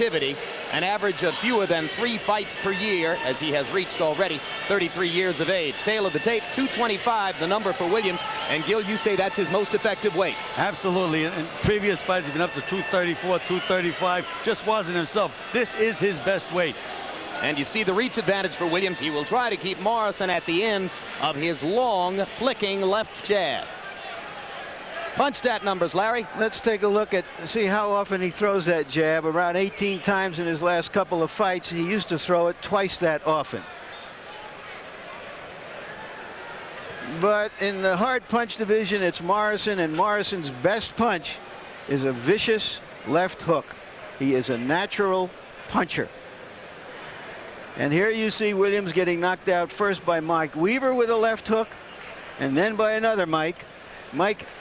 activity, an average of fewer than 3 fights per year, as he has reached already 33 years of age. Tail of the tape, 225, the number for Williams. And Gil, you say that's his most effective weight. Absolutely. In previous fights, he's been up to 234, 235. Just wasn't himself. This is his best weight. And you see the reach advantage for Williams. He will try to keep Morrison at the end of his long, flicking left jab. Punch stat numbers, Larry. Let's take a look at, see how often he throws that jab. Around 18 times in his last couple of fights. He used to throw it twice that often. But in the hard punch division, it's Morrison, and Morrison's best punch is a vicious left hook. He is a natural puncher. And here you see Williams getting knocked out first by Mike Weaver with a left hook, and then by another Mike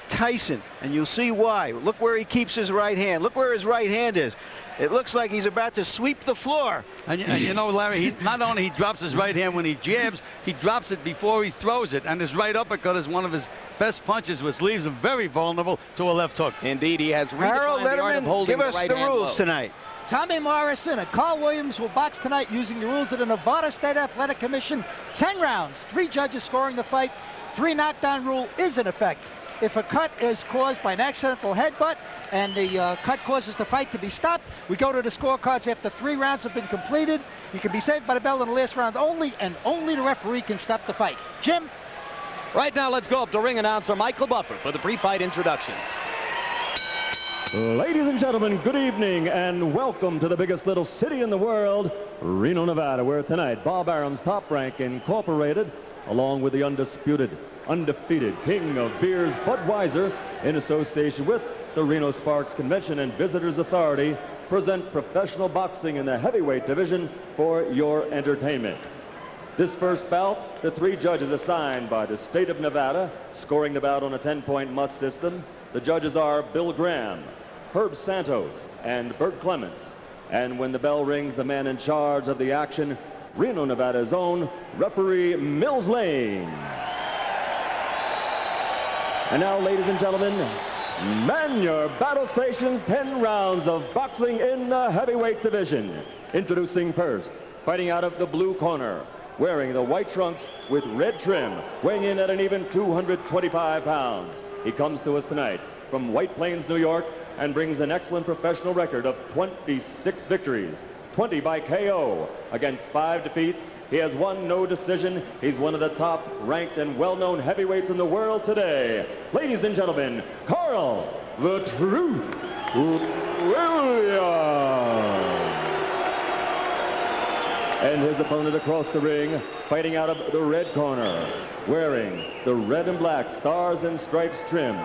Tyson. And you'll see why. Look where he keeps his right hand. Look where his right hand is. It looks like he's about to sweep the floor. And you know, Larry, not only he drops his right hand when he jabs, he drops it before he throws it. And his right uppercut is one of his best punches, which leaves him very vulnerable to a left hook. Indeed, he has Harold redefined the art of holding give us the right the hand rules low. tonight. Tommy Morrison and Carl Williams will box tonight using the rules of the Nevada State Athletic Commission. 10 rounds, 3 judges scoring the fight. 3 knockdown rule is in effect. If a cut is caused by an accidental headbutt and the cut causes the fight to be stopped, we go to the scorecards after 3 rounds have been completed. You can be saved by the bell in the last round only, and only the referee can stop the fight. Jim? Right now, let's go up to ring announcer Michael Buffer for the pre-fight introductions. Ladies and gentlemen, good evening and welcome to the biggest little city in the world, Reno, Nevada, where tonight Bob Arum's Top Rank Incorporated, along with the undefeated king of beers, Budweiser, in association with the Reno Sparks Convention and Visitors Authority, present professional boxing in the heavyweight division for your entertainment. This first bout, the 3 judges assigned by the state of Nevada, scoring the bout on a 10-point must system. The judges are Bill Graham, Herb Santos, and Bert Clements. And when the bell rings, the man in charge of the action, Reno, Nevada's own referee Mills Lane. And now, ladies and gentlemen, man your battle stations. 10 rounds of boxing in the heavyweight division. Introducing first, fighting out of the blue corner, wearing the white trunks with red trim, weighing in at an even 225 pounds. He comes to us tonight from White Plains, New York, and brings an excellent professional record of 26 victories, 20 by KO. Against 5 defeats, he has won no decision. He's one of the top-ranked and well-known heavyweights in the world today. Ladies and gentlemen, Carl the Truth Williams. And his opponent across the ring, fighting out of the red corner, wearing the red and black stars and stripes trim,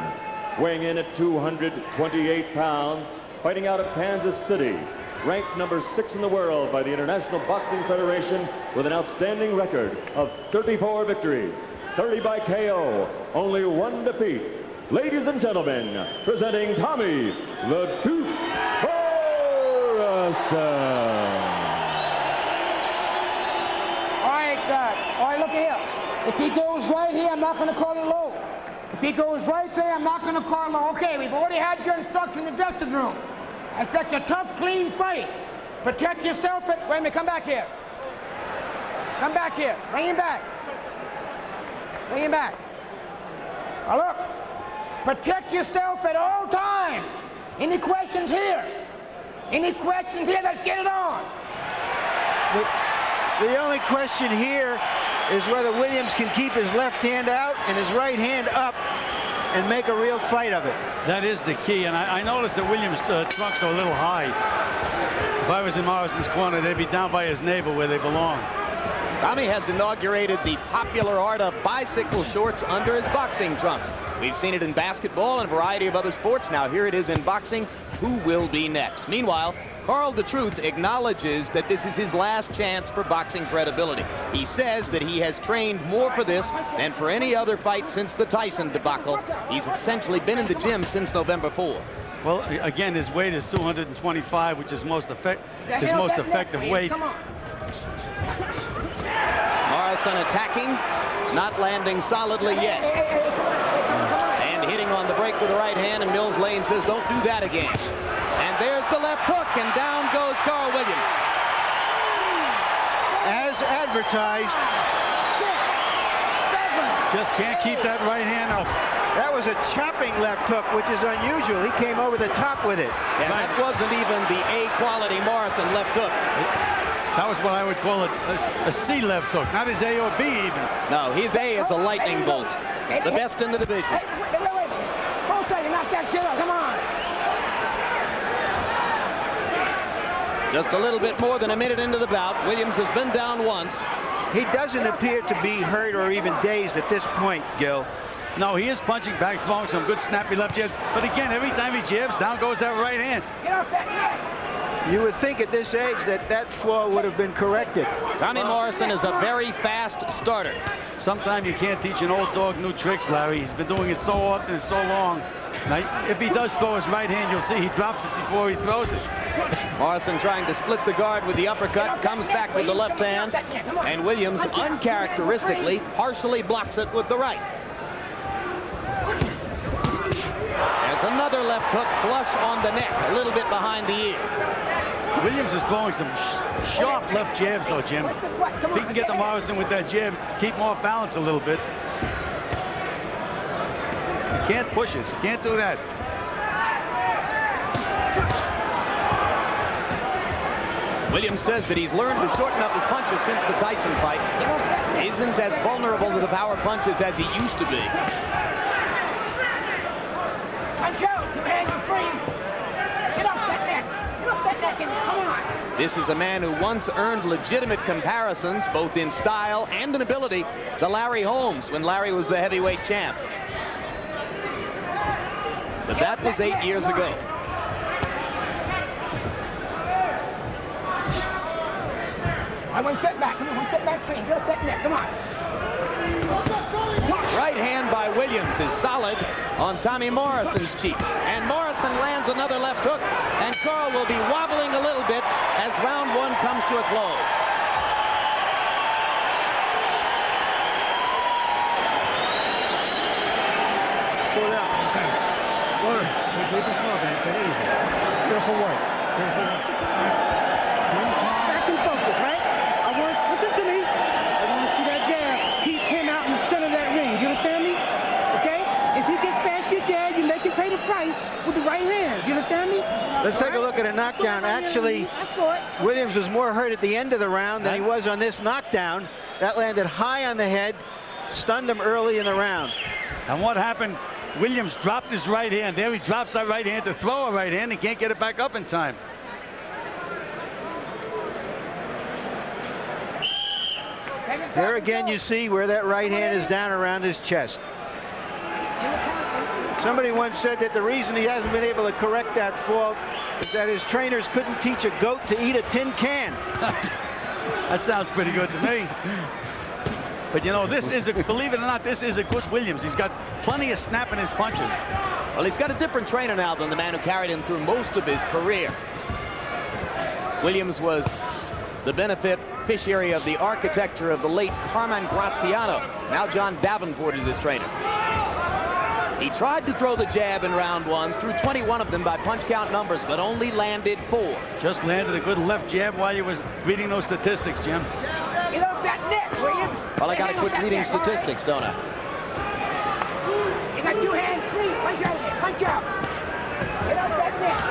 weighing in at 228 pounds, fighting out of Kansas City, ranked number 6 in the world by the International Boxing Federation with an outstanding record of 34 victories, 30 by KO, only 1 defeat. Ladies and gentlemen, presenting Tommy the Duke Morrison. All right, look here. If he goes right here, I'm not going to call it low. If he goes right there, I'm not going to call it low. Okay, we've already had your instruction in the dressing room. Expect a tough, clean fight. Protect yourself. Wait a minute, come back here. Come back here. Bring him back. Bring him back. Now look, protect yourself at all times. Any questions here? Any questions here? Let's get it on. The only question here is whether Williams can keep his left hand out and his right hand up and make a real fight of it. That is the key, and I noticed that Williams' trunks are a little high. If I was in Morrison's corner, they'd be down by his navel where they belong. Tommy has inaugurated the popular art of bicycle shorts under his boxing trunks. We've seen it in basketball and a variety of other sports. Now here it is in boxing. Who will be next? Meanwhile, Carl the Truth acknowledges that this is his last chance for boxing credibility. He says that he has trained more for this than for any other fight since the Tyson debacle. He's essentially been in the gym since November 4. Well, again, his weight is 225, which is his most effective weight. Morrison attacking, not landing solidly yet. And hitting on the break with the right hand, and Mills Lane says, don't do that again. And there's the left hook, and down goes Carl. advertised. 6, 7. Just can't keep that right hand up. That was a chopping left hook, which is unusual. He came over the top with it. And that wasn't even the A-quality Morrison left hook. That was what I would call a C left hook, not his A or B even. No, his A is a lightning bolt. The best in the division. Hey, wait. Hold tight, you knock that shit out. Come on. Just a little bit more than a minute into the bout. Williams has been down once. He doesn't appear to be hurt or even dazed at this point, Gil. No, he is punching back, throwing some good snappy left jabs. But again, every time he jabs, down goes that right hand. Get off that neck. You would think at this age that flaw would have been corrected. Tommy Morrison is a very fast starter. Sometimes you can't teach an old dog new tricks, Larry. He's been doing it so often and so long. Now, if he does throw his right hand, you'll see he drops it before he throws it. Morrison trying to split the guard with the uppercut, comes back with the left hand, and Williams uncharacteristically partially blocks it with the right. There's another left hook flush on the neck, a little bit behind the ear. Williams is throwing some sharp left jabs, though, Jim. If he can get to Morrison with that jab, keep him off balance a little bit. You can't push it. You can't do that. Williams says that he's learned to shorten up his punches since the Tyson fight. Isn't as vulnerable to the power punches as he used to be. Punch out, 2 hands are free. Get off that neck. Get off that neck and come on. This is a man who once earned legitimate comparisons, both in style and in ability, to Larry Holmes when Larry was the heavyweight champ. But that was 8 years ago. I one step back. Come on, 1 step back, free. Get off that neck. Come on. Right hand by Williams is solid on Tommy Morrison's cheek. And Morrison lands another left hook, and Carl will be wobbling a little bit as round 1 comes to a close. Pull it out. Okay. Order. Keep it slow, man. Take it easy. Careful work. Back in focus, right? Listen to me. I want to see that jab. Keep him out in the center of that ring. You understand me? Okay? If he gets past your jab, you make him pay the price with the right hand. You understand me? Let's take a look at a knockdown. Actually, Williams was more hurt at the end of the round than he was on this knockdown. That landed high on the head, stunned him early in the round. And what happened? Williams dropped his right hand. There he drops that right hand to throw a right hand and can't get it back up in time. There again you see where that right hand is down around his chest. Somebody once said that the reason he hasn't been able to correct that fault is that his trainers couldn't teach a goat to eat a tin can. That sounds pretty good to me. But you know, this is believe it or not, this is a good Williams. He's got plenty of snap in his punches. Well, he's got a different trainer now than the man who carried him through most of his career. Williams was the beneficiary of the architecture of the late Carmen Graziano. Now John Davenport is his trainer. He tried to throw the jab in round 1, threw 21 of them by punch count numbers, but only landed 4. Just landed a good left jab while you was reading those statistics, Jim. Get off that neck, Williams. Well, I got to quit reading statistics, don't I? You got 2 hands free. Punch out of there. Punch out. Get off that neck.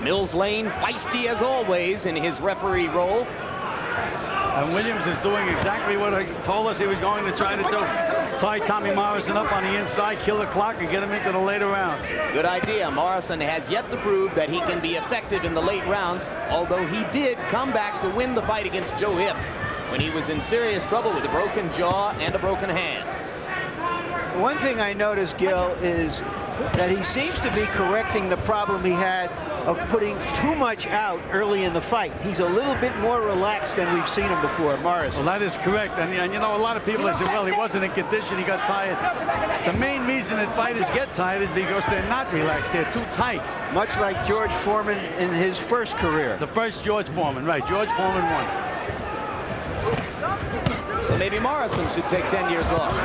Mills Lane, feisty as always in his referee role. And Williams is doing exactly what he told us he was going to try to do. Tie Tommy Morrison up on the inside, kill the clock, and get him into the later rounds. Good idea. Morrison has yet to prove that he can be effective in the late rounds, although he did come back to win the fight against Joe Hipp when he was in serious trouble with a broken jaw and a broken hand. One thing I noticed, Gil, is that he seems to be correcting the problem he had of putting too much out early in the fight. He's a little bit more relaxed than we've seen him before, Morrison. Well, that is correct. And you know, a lot of people have said, well, he wasn't in condition, he got tired. The main reason that fighters get tired is because they're not relaxed. They're too tight. Much like George Foreman in his first career. The first George Foreman, right. George Foreman won. So maybe Morrison should take 10 years off.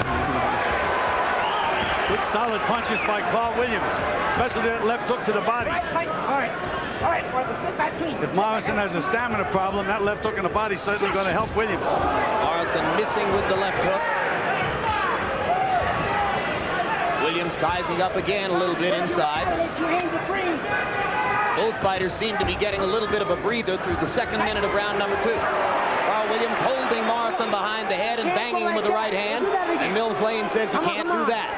Good solid punches by Carl Williams, especially that left hook to the body. All right. All right, boy, let's get back clean. If Morrison has a stamina problem, that left hook in the body is certainly going to help Williams. Morrison missing with the left hook. Williams ties up again a little bit inside. Your hands are free. Both fighters seem to be getting a little bit of a breather through the second minute of round number 2. Carl Williams holding Morrison behind the head and banging him with the right hand. And Mills Lane says you can't do that.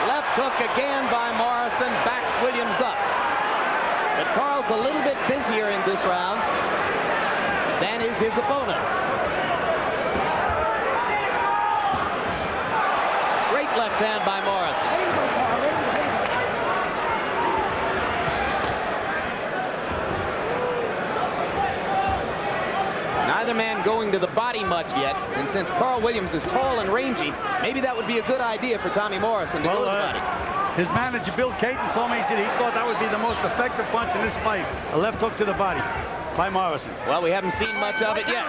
Left hook again by Morrison, backs Williams up. But Carl's a little bit busier in this round than is his opponent. Straight left hand by Morrison. Neither man going to the body much yet, and since Carl Williams is tall and rangy, maybe that would be a good idea for Tommy Morrison to go to the body. His manager, Bill Caton, told me, he said he thought that would be the most effective punch in this fight, a left hook to the body by Morrison. Well, we haven't seen much of it yet.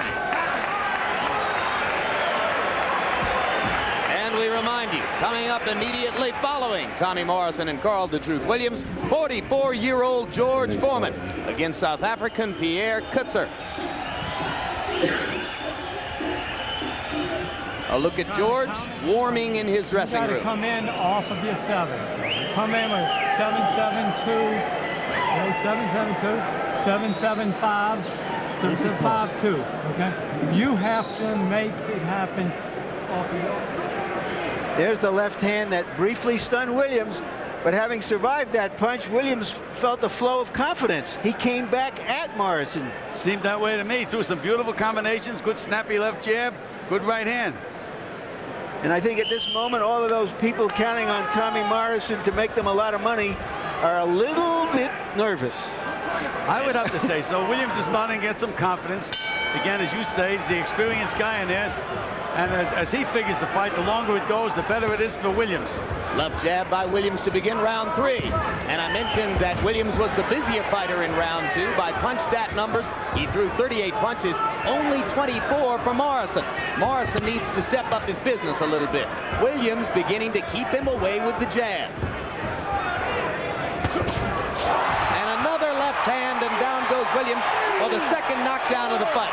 And we remind you, coming up immediately following Tommy Morrison and Carl "The Truth" Williams, 44-year-old George Foreman against South African Pierre Kutzer. A look at George warming in his dressing room. You got to come in off of your 7. Come in with 7-7-2, 7-7-2, 7-7-5s, 7-7-5-2. Okay, you have to make it happen off of your. There's the left hand that briefly stunned Williams, but having survived that punch, Williams felt a flow of confidence. He came back at Morrison. Seemed that way to me. Threw some beautiful combinations, good snappy left jab, good right hand. And I think at this moment, all of those people counting on Tommy Morrison to make them a lot of money are a little bit nervous. I would have to say so. Williams is starting to get some confidence. Again, as you say, he's the experienced guy in there. And as he figures the fight, the longer it goes, the better it is for Williams. Left jab by Williams to begin round 3. And I mentioned that Williams was the busier fighter in round 2. By punch stat numbers, he threw 38 punches, only 24 for Morrison. Morrison needs to step up his business a little bit. Williams beginning to keep him away with the jab. And another left hand, and down goes Williams for the second knockdown of the fight.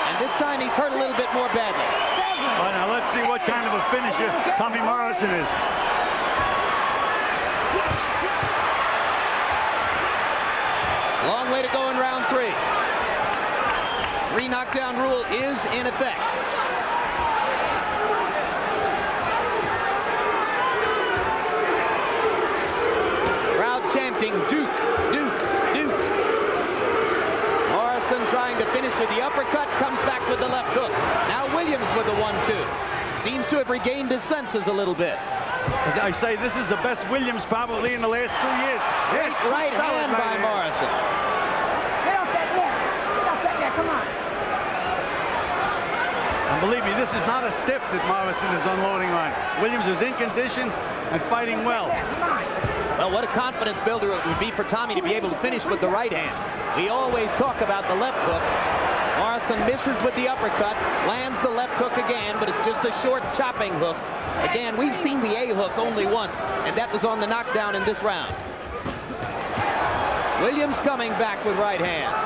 And this time he's hurt a little bit more badly. Well, now let's see what kind of a finisher Tommy Morrison is. Long way to go in round 3. 3 knockdown rule is in effect. Crowd chanting Duke, Duke, Duke. Morrison trying to finish with the uppercut, comes back with the left hook. Now Williams with the 1-2. Seems to have regained his senses a little bit. As I say, this is the best Williams probably in the last 2 years. Great right hand by Morrison. Get off that net. Get off that net. Come on. And believe me, this is not a stiff that Morrison is unloading on. Williams is in condition and fighting well. Well, what a confidence builder it would be for Tommy to be able to finish with the right hand. We always talk about the left hook. Morrison misses with the uppercut, lands the left hook again, but it's just a short chopping hook. Again, we've seen the A hook only once, and that was on the knockdown in this round. Williams coming back with right hands.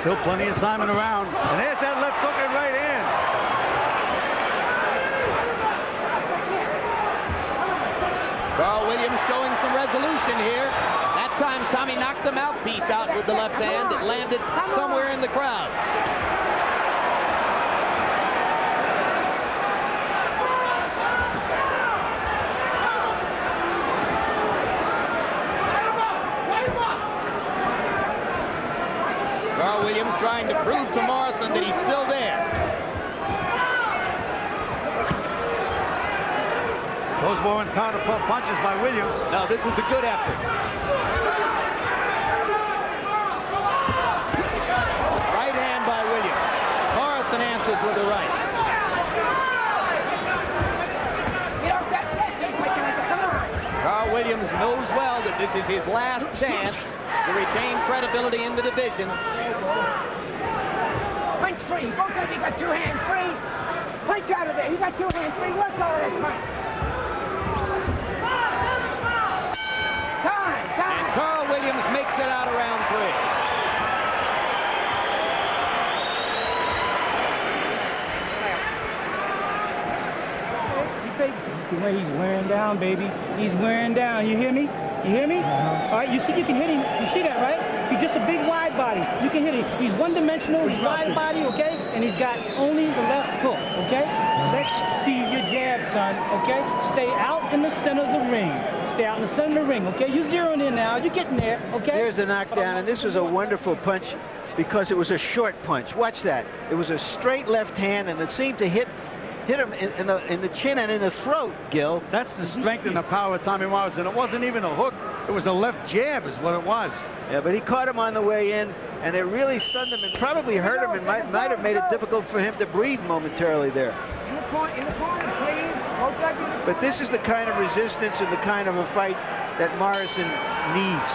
Still plenty of time in the round. And there's that left hook and right hand. Carl Williams showing some resolution here. That time Tommy knocked the mouthpiece out with the left hand. It landed somewhere in the crowd. Carl Williams trying to prove to Morrison that he's still there. Those weren't counter punches by Williams. No, this is a good effort. Right hand by Williams. Morrison answers with the right. Carl Williams knows well that this This is his last chance to retain credibility in the division. Punch free. Both of you got two hands free. Punch out of there. You got two hands free. Work all of that punch. Time. And Carl Williams makes it out of round 3. That's the way he's wearing down, baby. He's wearing down. You hear me? You hear me? All right, you see you can hit him. You see that, right? He's just a big wide body. You can hit him. He's one-dimensional. He's wide body, okay? And he's got only the left hook, okay? Let's see your jab, son, okay? Stay out in the center of the ring. Stay out in the center of the ring, okay? You're zeroing in now. You're getting there, okay? Here's the knockdown, and this was a wonderful punch because it was a short punch. Watch that. It was a straight left hand, and it seemed to hit him in the chin and in the throat, Gil. That's the strength and the power of Tommy Morrison. It wasn't even a hook. It was a left jab is what it was. Yeah, but he caught him on the way in, and it really stunned him and probably hurt him and might have made it difficult for him to breathe momentarily there. In the corner, please. Both of you. But this is the kind of resistance and the kind of a fight that Morrison needs.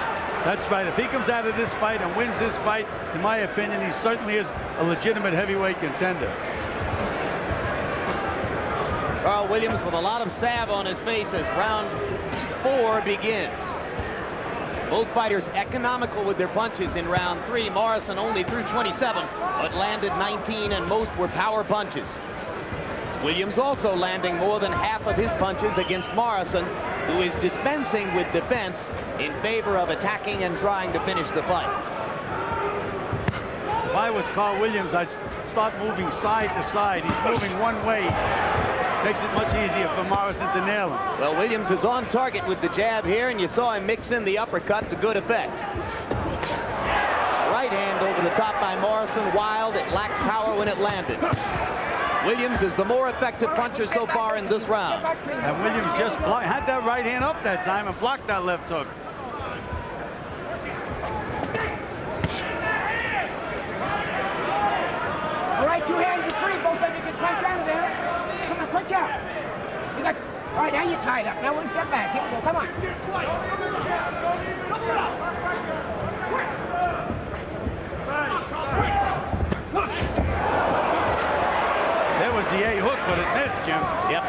That's right. If he comes out of this fight and wins this fight, in my opinion, he certainly is a legitimate heavyweight contender. Carl Williams with a lot of salve on his face as round 4 begins. Both fighters economical with their punches in round 3. Morrison only threw 27, but landed 19, and most were power punches. Williams also landing more than half of his punches against Morrison, who is dispensing with defense in favor of attacking and trying to finish the fight. If I was Carl Williams, I'd start moving side to side. He's moving one way. Makes it much easier for Morrison to nail him. Well, Williams is on target with the jab here, and you saw him mix in the uppercut to good effect. Right hand over the top by Morrison, wild. It lacked power when it landed. Williams is the more effective puncher so far in this round. And Williams just had that right hand up that time and blocked that left hook. All right, two hands are free. Both of you can punch out of there. Come on, punch out. You got. All right, now you're tied up. Now one step back. Here we go. Come on. There was the A hook, but it missed, Jim. Yep.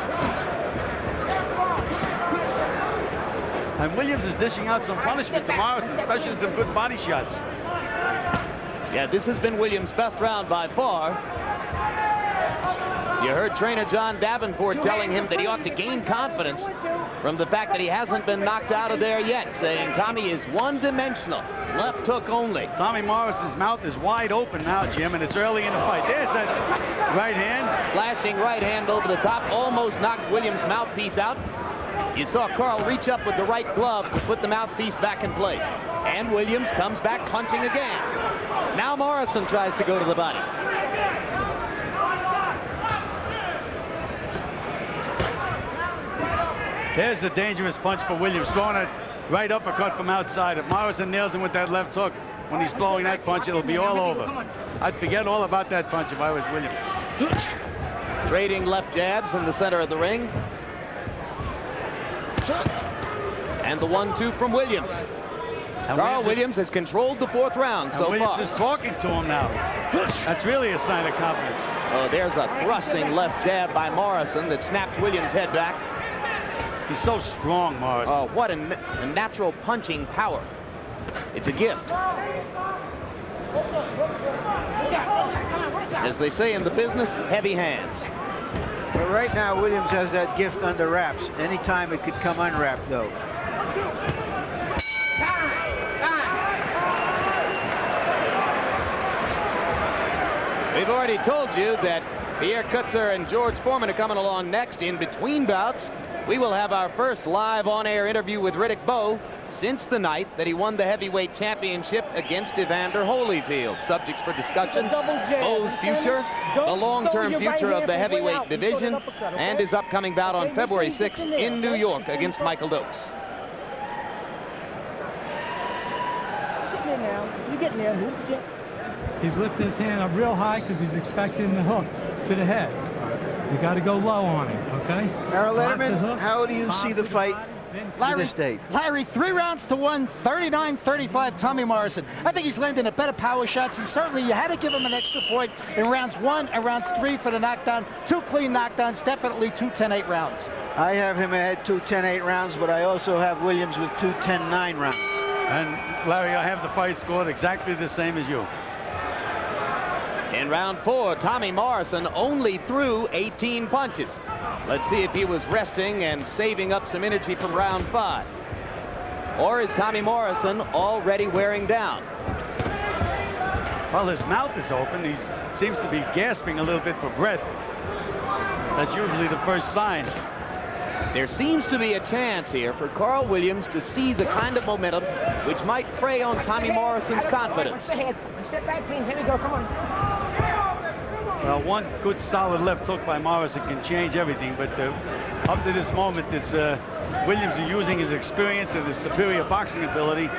And Williams is dishing out some punishment to Morrison, especially some good body shots. Yeah, this has been Williams' best round by far. You heard trainer John Davenport telling him that he ought to gain confidence from the fact that he hasn't been knocked out of there yet, saying Tommy is one-dimensional, left hook only. Tommy Morrison's mouth is wide open now, Jim, and it's early in the fight. There's that right hand. Slashing right hand over the top, almost knocked Williams' mouthpiece out. You saw Carl reach up with the right glove to put the mouthpiece back in place. And Williams comes back punching again. Now Morrison tries to go to the body. There's the dangerous punch for Williams, throwing a right uppercut from outside. If Morrison nails him with that left hook, when he's throwing that punch, it'll be all over. I'd forget all about that punch if I was Williams. Trading left jabs in the center of the ring. And the 1-2 from Williams. And Carl Williams has controlled the 4th round so Williams far. is talking to him now. That's really a sign of confidence. Oh, there's a thrusting left jab by Morrison that snapped Williams' head back. He's so strong, Morrison. Oh, what a natural punching power. It's a gift. As they say in the business, heavy hands. But right now, Williams has that gift under wraps. Anytime it could come unwrapped, though. We've already told you that Pierre Kutzer and George Foreman are coming along next. In between bouts, we will have our first live on-air interview with Riddick Bowe since the night that he won the heavyweight championship against Evander Holyfield. Subjects for discussion: Bowe's future, the long-term future of the heavyweight division, and his upcoming bout on February 6th in New York against Michael Dokes. You're getting there. Move, Jim. He's lifting his hand up real high because he's expecting the hook to the head. You got to go low on him, okay? Harold Letterman, how do you see the fight Larry, 3 rounds to 1, 39-35, Tommy Morrison. I think he's landing a better power shots, and certainly you had to give him an extra point in rounds 1 and rounds 3 for the knockdown. 2 clean knockdowns, definitely 2 10-8 rounds. I have him ahead 2 10-8 rounds, but I also have Williams with 2 10-9 rounds. And Larry, I have the fight scored exactly the same as you. In round 4, Tommy Morrison only threw 18 punches. Let's see if he was resting and saving up some energy from round 5. Or is Tommy Morrison already wearing down? Well, his mouth is open. He seems to be gasping a little bit for breath. That's usually the first sign. There seems to be a chance here for Carl Williams to seize a kind of momentum which might prey on Tommy Morrison's confidence. Step back, team. Here we go. Come on. Well, one good solid left hook by Morrison can change everything, but up to this moment, Williams is using his experience and his superior boxing ability,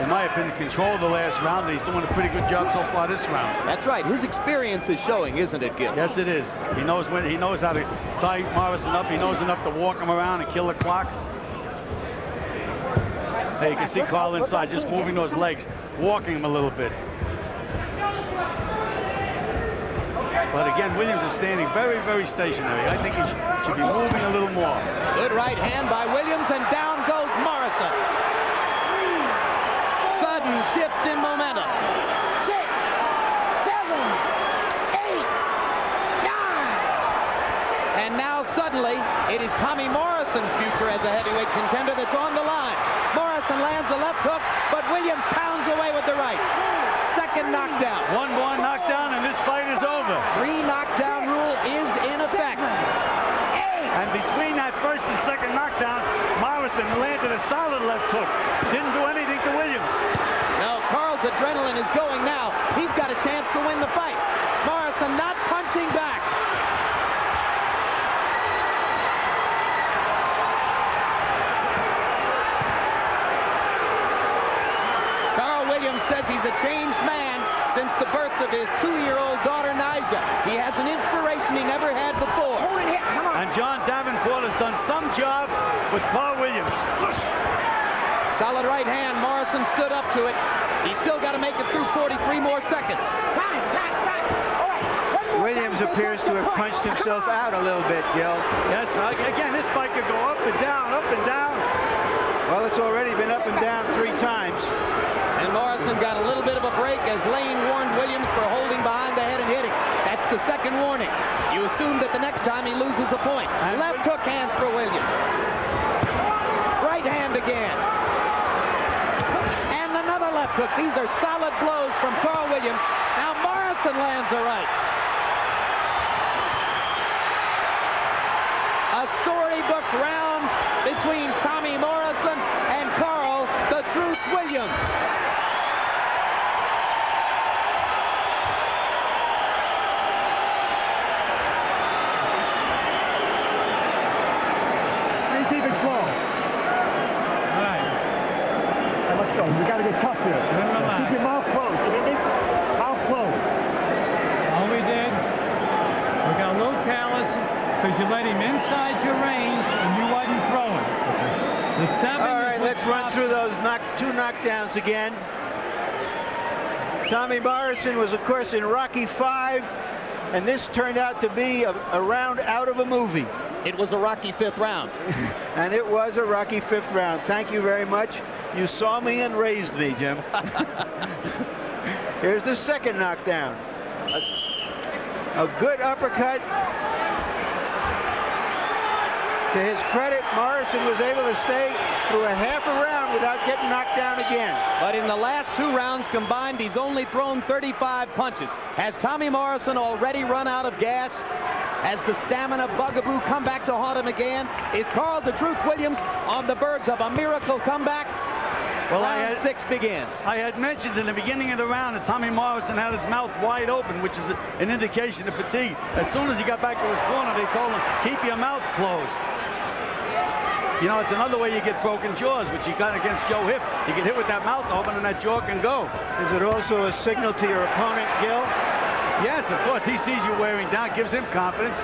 in my opinion, control the last round, and he's doing a pretty good job so far this round. That's right. His experience is showing, isn't it, Gil? Yes, it is. He knows how to tie Morrison up. He knows enough to walk him around and kill the clock. Hey, you can see Carl inside just moving those legs, walking him a little bit. But again, Williams is standing very, very stationary. I think he should be moving a little more. Good right hand by Williams, and down goes Morrison. Sudden shift in momentum. 6, 7, 8, 9. And now suddenly, it is Tommy Morrison's future as a heavyweight contender that's on the line. Morrison lands a left hook, but Williams pounds away with the right. Second knockdown. One more knockdown, and this fight is over. 3 knockdown rule is in effect. And between that first and second knockdown, Morrison landed a solid left hook. Didn't do anything to Williams. No, Carl's adrenaline is going now. He's got a chance to win the fight. Morrison not punching back. Carl Williams says he's a changed man since the birth of his 2-year-old daughter, Nyjah. He has an inspiration he never had before. And John Davenport has done some job with Carl Williams. Solid right hand. Morrison stood up to it. He's still got to make it through 43 more seconds. Williams appears to have punched himself out a little bit, Gil. Yes, again, this fight could go up and down, up and down. Well, it's already been up and down 3 times. And Morrison got a little bit of a break as Lane warned Williams for holding behind the head and hitting. That's the second warning. You assume that the next time he loses a point. And left hook hands for Williams. Right hand again. And another left hook. These are solid blows from Carl Williams. Now Morrison lands a right. A storybook round between Tommy Morrison and Carl "The Truth" Williams. Keep it close. All right. Let's go. We got to get tough here. Relax. Keep your mouth closed. You hear me? Mouth closed. All we did, we got a little careless because you let him inside your range and you wasn't throwing. The 7. All right, let's run through those 2 knockdowns again. Tommy Morrison was, of course, in Rocky V, and this turned out to be a round out of a movie. It was a Rocky 5th round. And it was a Rocky 5th round. Thank you very much. You saw me and raised me, Jim. Here's the second knockdown. A good uppercut. To his credit, Morrison was able to stay through a half a round without getting knocked down again. But in the last 2 rounds combined, he's only thrown 35 punches. Has Tommy Morrison already run out of gas? Has the stamina bugaboo come back to haunt him again? Is Carl "The Truth" Williams on the verge of a miracle comeback? Well, round 6 begins. I had mentioned in the beginning of the round that Tommy Morrison had his mouth wide open, which is an indication of fatigue. As soon as he got back to his corner, they told him, keep your mouth closed. You know, it's another way you get broken jaws, which you got against Joe Hipp. You get hit with that mouth open and that jaw can go. Is it also a signal to your opponent, Gil? Yes, of course. He sees you wearing down, gives him confidence.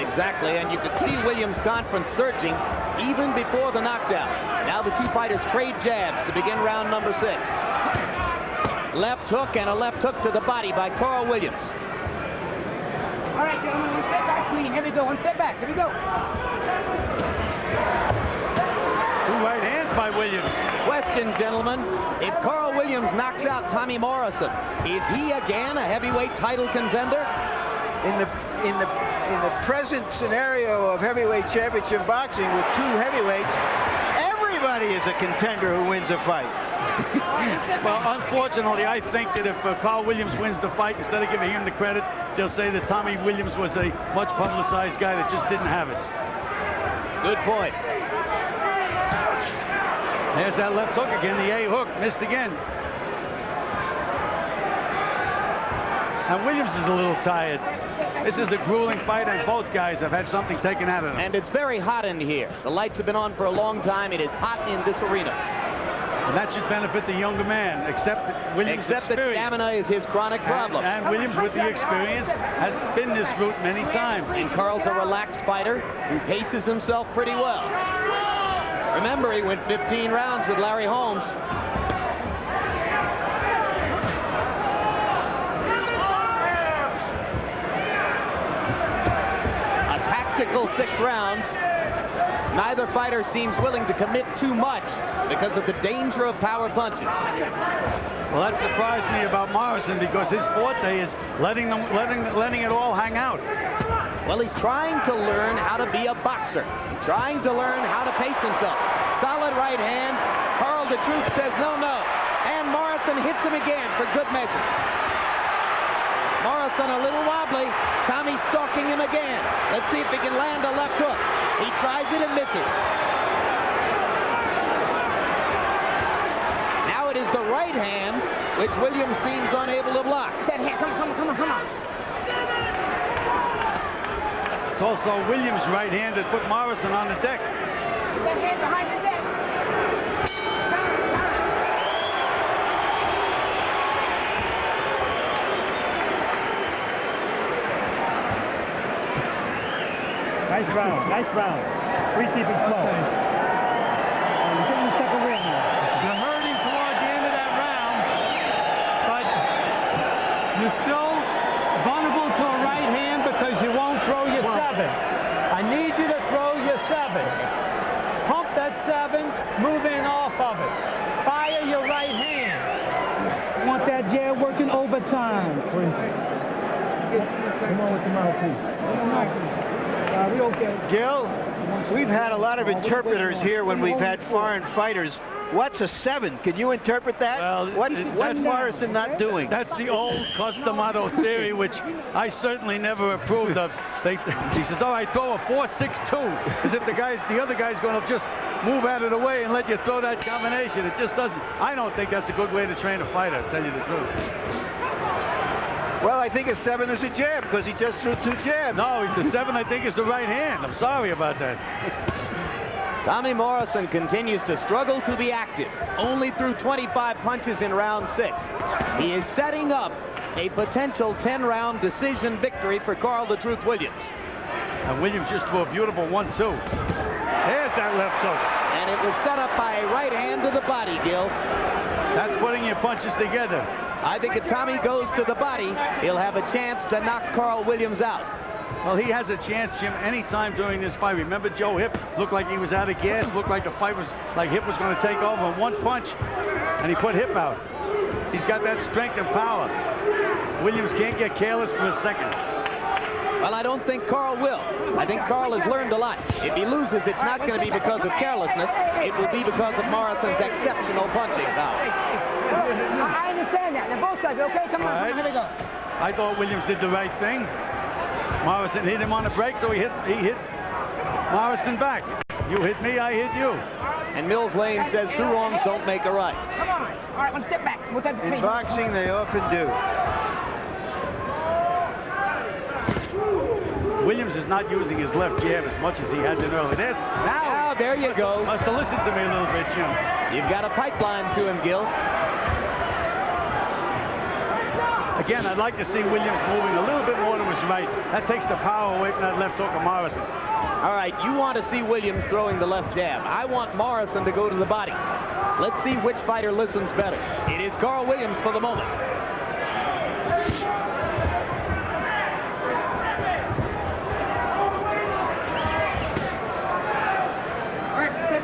Exactly, and you could see Williams' confidence surging even before the knockdown. Now the two fighters trade jabs to begin round number 6. Left hook and a left hook to the body by Carl Williams. All right, gentlemen, one step back, clean. Here we go, one step back. Here we go. Two right hands by Williams. Question, gentlemen, if Carl Williams knocks out Tommy Morrison, is he again a heavyweight title contender? In the present scenario of heavyweight championship boxing with two heavyweights, everybody is a contender who wins a fight. Well, unfortunately, I think that if Carl Williams wins the fight, instead of giving him the credit, they'll say that Tommy Williams was a much publicized guy that just didn't have it. Good point. There's that left hook again, the A hook, missed again. And Williams is a little tired. This is a grueling fight, and both guys have had something taken out of them. And it's very hot in here. The lights have been on for a long time. It is hot in this arena. And that should benefit the younger man, except that Williams' Except that stamina is his chronic problem. And Williams, with the experience, has been this route many times. And Carl's a relaxed fighter who paces himself pretty well. Remember, he went 15 rounds with Larry Holmes. A tactical 6th round. Neither fighter seems willing to commit too much because of the danger of power punches. Well, that surprised me about Morrison, because his forte is letting it all hang out. Well, he's trying to learn how to be a boxer, trying to learn how to pace himself. Solid right hand. Carl the Truth says no, no. And Morrison hits him again for good measure. Morrison a little wobbly. Tommy stalking him again. Let's see if he can land a left hook. He tries it and misses. Now it is the right hand, which Williams seems unable to block. That hand, come on. It's also Williams' right hand that put Morrison on the deck. That hand behind the deck. Nice round. Free keeping slow. You're getting the second win now. You're hurting toward the end of that round, but you're still vulnerable to a right hand because you won't throw your 7. I need you to throw your 7. Pump that 7, move in off of it. Fire your right hand. Want that jab working overtime. Come on with the mouthpiece. We okay. Gil, we've had a lot of interpreters here when we've had foreign fighters. What's a 7? Can you interpret that? Well, what's Morrison not doing? That's the old Customato theory, which I certainly never approved of. He says, all right, throw a 4-6-2, as if the other guy's going to just move out of the way and let you throw that combination. It just doesn't. I don't think that's a good way to train a fighter, to tell you the truth. Well, I think a 7 is a jab because he just threw 2 jabs. No, the 7, I think, is the right hand. I'm sorry about that. Tommy Morrison continues to struggle to be active. Only threw 25 punches in round 6. He is setting up a potential 10-round decision victory for Carl the Truth Williams. And Williams just threw a beautiful 1-2. There's that left hook. And it was set up by a right hand to the body, Gil. That's putting your punches together. I think if Tommy goes to the body, he'll have a chance to knock Carl Williams out. Well, he has a chance, Jim, anytime during this fight. Remember, Joe Hip looked like he was out of gas, looked like the fight was like Hip was going to take over in 1 punch, and he put Hip out. He's got that strength and power. Williams can't get careless for a second. Well, I don't think Carl will. I think Carl has learned a lot. If he loses, it's not going to be because of carelessness. It will be because of Morrison's exceptional punching power. I understand that. Now, both sides, okay? Come on, here we go. I thought Williams did the right thing. Morrison hit him on the break, so he hit Morrison back. You hit me, I hit you. And Mills Lane says 2 wrongs don't make a right. Come on. All right, one step back. In boxing, they often do. Williams is not using his left jab as much as he had been earlier. Now, there you go. Must have listened to me a little bit, Jim. You've got a pipeline to him, Gil. Again, I'd like to see Williams moving a little bit more to his right. That takes the power away from that left hook of Morrison. All right, you want to see Williams throwing the left jab. I want Morrison to go to the body. Let's see which fighter listens better. It is Carl Williams for the moment.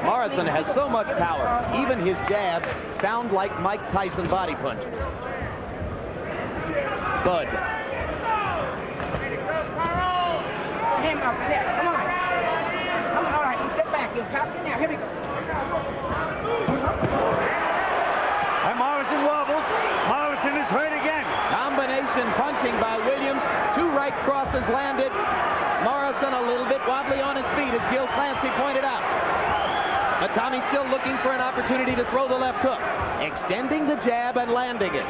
Morrison has so much power, even his jabs sound like Mike Tyson body punches. Bud. Him up there. Come on. Come on. All right. Step back. You top in there. Here we go. And Morrison wobbles. Morrison is hurt again. Combination punching by Williams. 2 right crosses landed. Morrison a little bit wobbly on his feet, as Gil Clancy pointed out. But Tommy's still looking for an opportunity to throw the left hook. Extending the jab and landing it.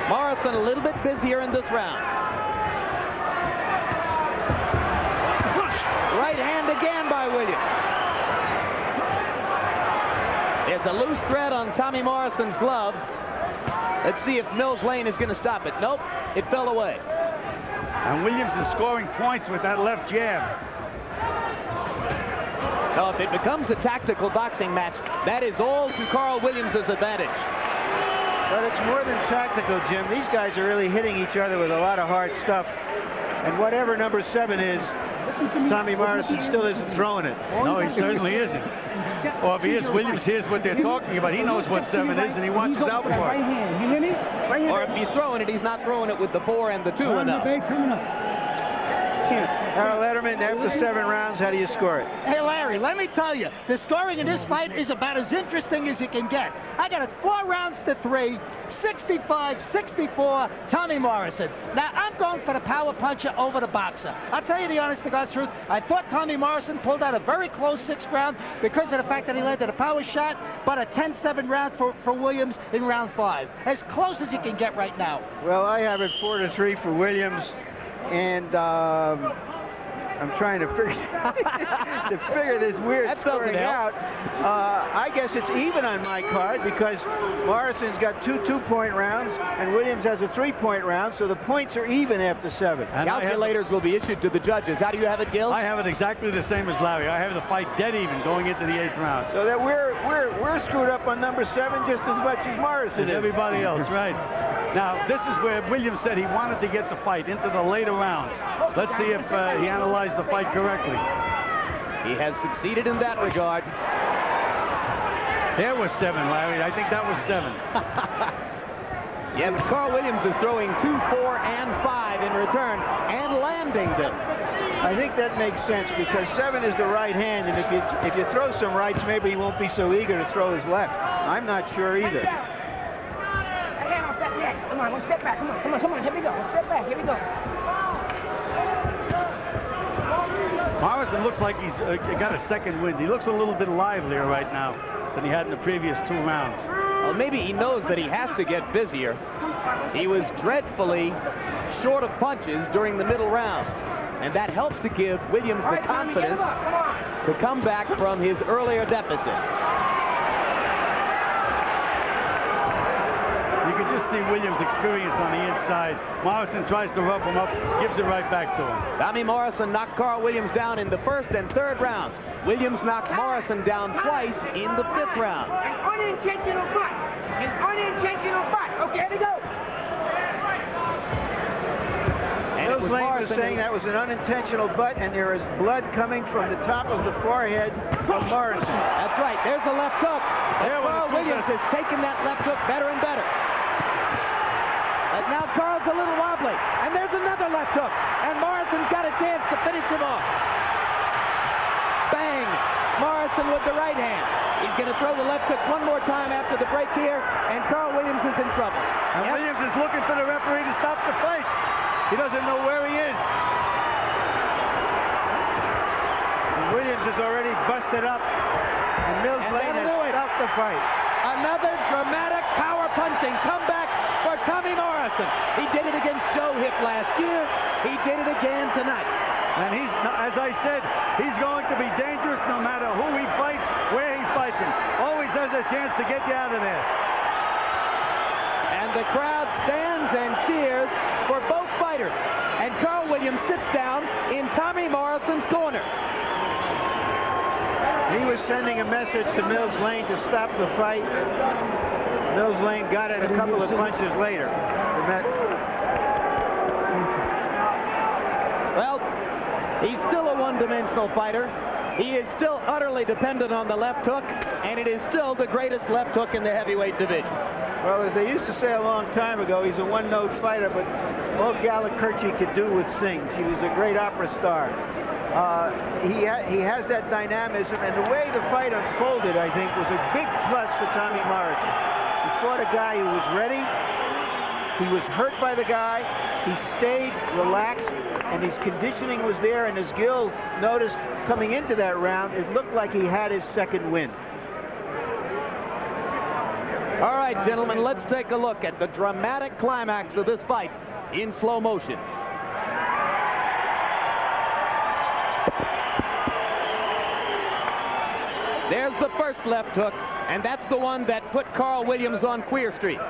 Morrison a little bit busier in this round. Right hand again by Williams. There's a loose thread on Tommy Morrison's glove. Let's see if Mills Lane is going to stop it. Nope, it fell away. And Williams is scoring points with that left jab. Now, if it becomes a tactical boxing match, that is all to Carl Williams' advantage. But it's more than tactical, Jim. These guys are really hitting each other with a lot of hard stuff. And whatever number 7 is, Tommy Morrison still isn't throwing it. No, he certainly isn't. Or if he is, Williams hears what they're talking about. He knows what 7 is, and he watches out for Right it. hand. You hear me? Right hand. Or if he's throwing it, he's not throwing it with the 4 and the 2 enough. Coming up. Harold Letterman, after 7 rounds, how do you score it? Hey, Larry, let me tell you, the scoring in this fight is about as interesting as you can get. I got it 4 rounds to 3, 65-64, Tommy Morrison. Now, I'm going for the power puncher over the boxer. I'll tell you the honest to God's truth, I thought Tommy Morrison pulled out a very close 6th round because of the fact that he landed a power shot, but a 10-7 round for Williams in round 5. As close as you can get right now. Well, I have it 4-3 for Williams, and I'm trying to figure this weird scoring out. I guess it's even on my card because Morrison's got 2 2-point rounds and Williams has a 3-point round, so the points are even after 7. And calculators will be issued to the judges. How do you have it, Gil? I have it exactly the same as Larry. I have the fight dead even going into the 8th round. So that we're screwed up on number 7 just as much as Morrison is. Everybody else, right. Now, this is where Williams said he wanted to get the fight into the later rounds. Let's see if he analyzed the fight correctly. He has succeeded in that regard. There was 7, Larry. I think that was 7. Yeah, but Carl Williams is throwing 2, 4, and 5 in return and landing them. I think that makes sense because 7 is the right hand, and if you throw some rights, maybe he won't be so eager to throw his left. I'm not sure either. Come on, one step back. Come on. Here we go. One step back. Here we go. Morrison looks like he's got a second wind. He looks a little bit livelier right now than he had in the previous 2 rounds. Well, maybe he knows that he has to get busier. He was dreadfully short of punches during the middle rounds, and that helps to give Williams the confidence to come back from his earlier deficit. You can just see Williams' experience on the inside. Morrison tries to rough him up, gives it right back to him. Tommy Morrison knocked Carl Williams down in the 1st and 3rd rounds. Williams knocked Morrison down twice in the 5th round. An unintentional butt. An unintentional butt. Okay, here we go. Mills Lane was saying that was an unintentional butt, and there is blood coming from the top of the forehead of Morrison. That's right. There's a left hook. Carl Williams has taken that left hook better and better. But now Carl's a little wobbly. And there's another left hook. And Morrison's got a chance to finish him off. Bang! Morrison with the right hand. He's going to throw the left hook one more time after the break here, and Carl Williams is in trouble. And Williams is looking for the referee to stop the fight. He doesn't know where he is. And Williams is already busted up, and Mills Lane has stopped the fight. Another dramatic power punching comeback for Tommy Morrison. He did it against Joe Hip last year. He did it again tonight. And he's, as I said, he's going to be dangerous no matter who he fights, where he fights him. Always has a chance to get you out of there. And the crowd stands and cheers for both fighters. And Carl Williams sits down in Tommy Morrison's corner. He was sending a message to Mills Lane to stop the fight. Mills Lane got it a couple of punches later. Well, he's still a one-dimensional fighter. He is still utterly dependent on the left hook, and it is still the greatest left hook in the heavyweight division. Well, as they used to say a long time ago, he's a one-note fighter, but all Gallikurchi could do was sing. She was a great opera star. He has that dynamism, and the way the fight unfolded, I think, was a big plus for Tommy Morrison. He fought a guy who was ready. He was hurt by the guy. He stayed relaxed, and his conditioning was there, and as Gil noticed coming into that round, it looked like he had his second win. All right, gentlemen, let's take a look at the dramatic climax of this fight in slow motion. There's the first left hook, and that's the one that put Carl Williams on Queer Street.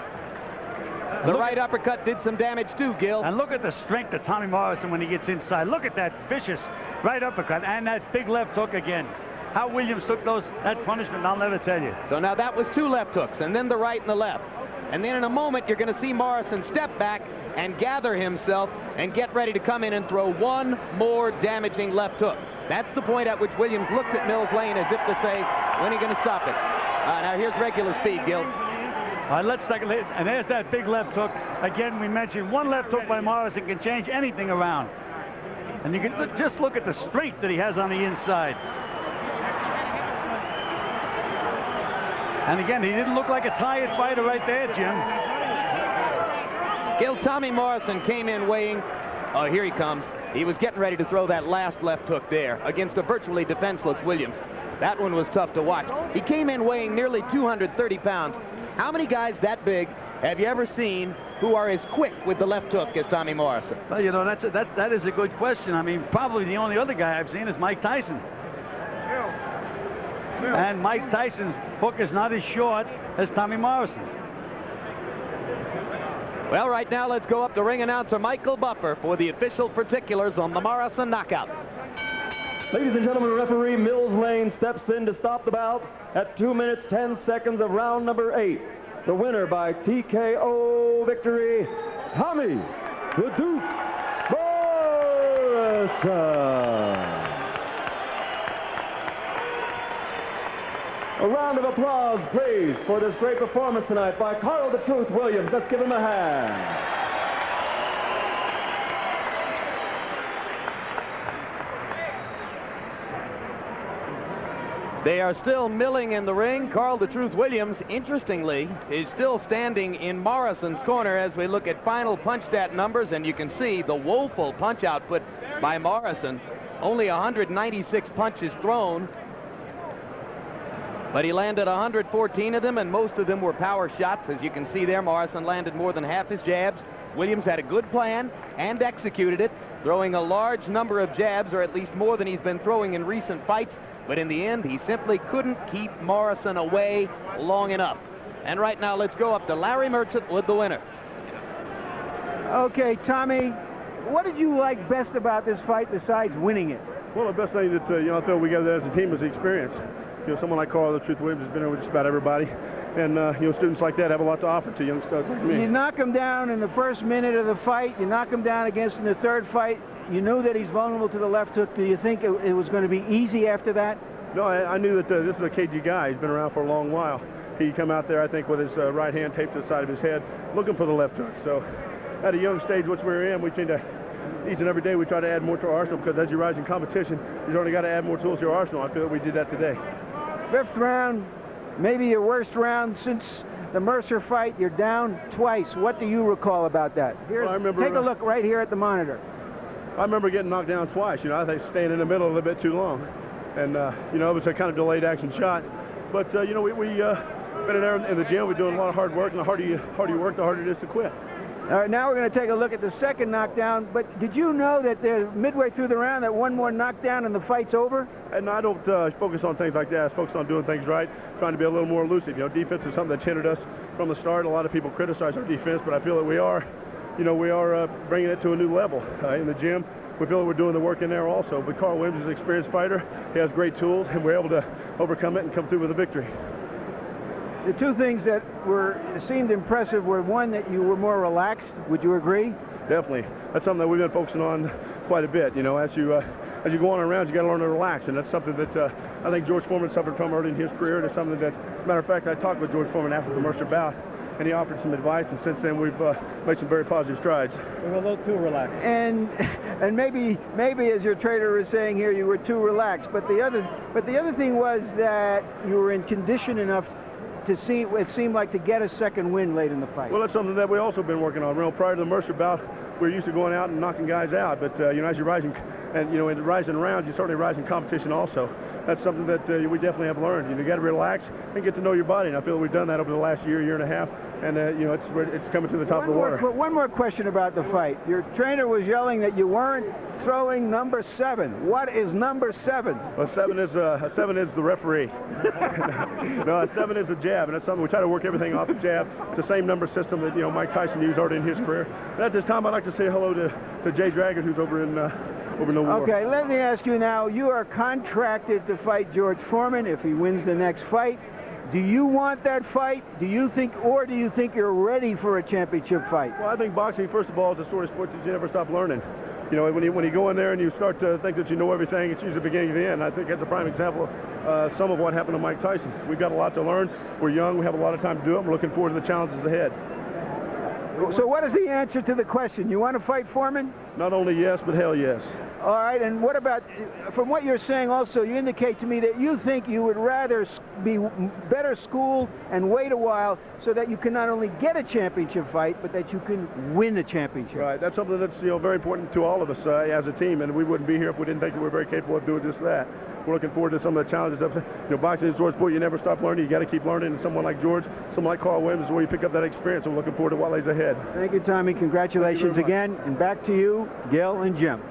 The right uppercut did some damage too, Gil. And look at the strength of Tommy Morrison when he gets inside. Look at that vicious right uppercut and that big left hook again. How Williams took that punishment, I'll never tell you. So now that was two left hooks, and then the right and the left. And then in a moment, you're going to see Morrison step back and gather himself and get ready to come in and throw one more damaging left hook. That's the point at which Williams looked at Mills Lane as if to say, when are you going to stop it? Now here's regular speed, Gil. All right, let's take a look. And there's that big left hook. Again, we mentioned one left hook by Morrison can change anything around. And you can just look at the strength that he has on the inside. And again, he didn't look like a tired fighter right there, Jim. Gil, Tommy Morrison came in weighing, oh, here he comes. He was getting ready to throw that last left hook there against a virtually defenseless Williams. That one was tough to watch. He came in weighing nearly 230 pounds. How many guys that big have you ever seen who are as quick with the left hook as Tommy Morrison? Well, you know, that is a good question. I mean, probably the only other guy I've seen is Mike Tyson. And Mike Tyson's hook is not as short as Tommy Morrison's. Well, right now, let's go up to ring announcer Michael Buffer for the official particulars on the Morrison knockout. Ladies and gentlemen, referee Mills Lane steps in to stop the bout at 2 minutes, 10 seconds of round number 8. The winner by TKO victory, Tommy the Duke Morrison. A round of applause, please, for this great performance tonight by Carl the Truth Williams. Let's give him a hand. They are still milling in the ring. Carl the Truth Williams, interestingly, is still standing in Morrison's corner as we look at final punch stat numbers, and you can see the woeful punch output by Morrison. Only 196 punches thrown, but he landed 114 of them, and most of them were power shots. As you can see there, Morrison landed more than half his jabs. Williams had a good plan and executed it, throwing a large number of jabs, or at least more than he's been throwing in recent fights. But in the end, he simply couldn't keep Morrison away long enough. And right now, let's go up to Larry Merchant with the winner. Okay, Tommy, what did you like best about this fight besides winning it? Well, the best thing that I feel we got as a team is the experience. Someone like Carl the Truth Williams has been there with just about everybody, and students like that have a lot to offer to young studs like me. You knock him down in the first minute of the fight. You knock him down against in the third fight. You knew that he's vulnerable to the left hook. Do you think it was going to be easy after that? No, I knew that this is a cagey guy. He's been around for a long while. He come out there, I think, with his right hand taped to the side of his head, looking for the left hook. So at a young stage, which we're in, we tend to, each and every day, we try to add more to our arsenal, because as you rise in competition, you've only got to add more tools to your arsenal. I feel that we did that today. Fifth round, maybe your worst round since the Mercer fight. You're down twice. What do you recall about that? Well, I remember, take a look right here at the monitor. I remember getting knocked down twice. I think staying in the middle a little bit too long. And, it was a kind of delayed action shot. But, we been in there in the gym. We're doing a lot of hard work, and the harder you work, the harder it is to quit. All right, now we're going to take a look at the second knockdown. But did you know that they're midway through the round that one more knockdown and the fight's over? And I don't focus on things like that. I focus on doing things right, trying to be a little more elusive. You know, defense is something that's hindered us from the start. A lot of people criticize our defense, but I feel that we are bringing it to a new level in the gym. We feel that we're doing the work in there also. But Carl Williams is an experienced fighter. He has great tools, and we're able to overcome it and come through with a victory. The two things that seemed impressive were, one, that you were more relaxed. Would you agree? Definitely. That's something that we've been focusing on quite a bit. You know, as you go on around, you got to learn to relax, and that's something that I think George Foreman suffered from early in his career. And it's something that, as a matter of fact, I talked with George Foreman after the Mercer bout, and he offered some advice, and since then we've made some very positive strides. We were a little too relaxed. And maybe as your trainer is saying here, you were too relaxed. But the other thing was that you were in condition enough to see, it seemed like, to get a second win late in the fight. Well, that's something that we also been working on. You know, prior to the Mercer bout, we were used to going out and knocking guys out. But you know, as you're rising, and you know, in rising rounds, you certainly rise in competition also. That's something that we definitely have learned. You know, you got to relax and get to know your body. And I feel we've done that over the last year and a half. And you know, it's coming to the top of the water. One more question about the fight. Your trainer was yelling that you weren't throwing number 7. What is number 7? Well, 7 is the referee. No, 7 is the jab, and that's something we try to work everything off the jab. It's the same number system that, you know, Mike Tyson used already in his career. And at this time, I'd like to say hello to Jay Dragon, who's over in the war. Okay, let me ask you now. You are contracted to fight George Foreman if he wins the next fight. Do you want that fight? Do you think you're ready for a championship fight? Well, I think boxing, first of all, is a sort of sport that you never stop learning. You know, when you go in there and you start to think that you know everything, it's usually the beginning of the end. I think that's a prime example of some of what happened to Mike Tyson. We've got a lot to learn. We're young. We have a lot of time to do it. We're looking forward to the challenges ahead. So what is the answer to the question? You want to fight Foreman? Not only yes, but hell yes. All right, and what about, from what you're saying also, you indicate to me that you think you would rather be better schooled and wait a while so that you can not only get a championship fight, but that you can win a championship. Right, that's something that's, you know, very important to all of us as a team, and we wouldn't be here if we didn't think that we're very capable of doing just that. We're looking forward to some of the challenges of, you know, boxing is a sport you never stop learning. You got to keep learning, and someone like George, someone like Carl Williams is where you pick up that experience. We're looking forward to what lays ahead. Thank you, Tommy. Congratulations again, and back to you, Gil and Jim.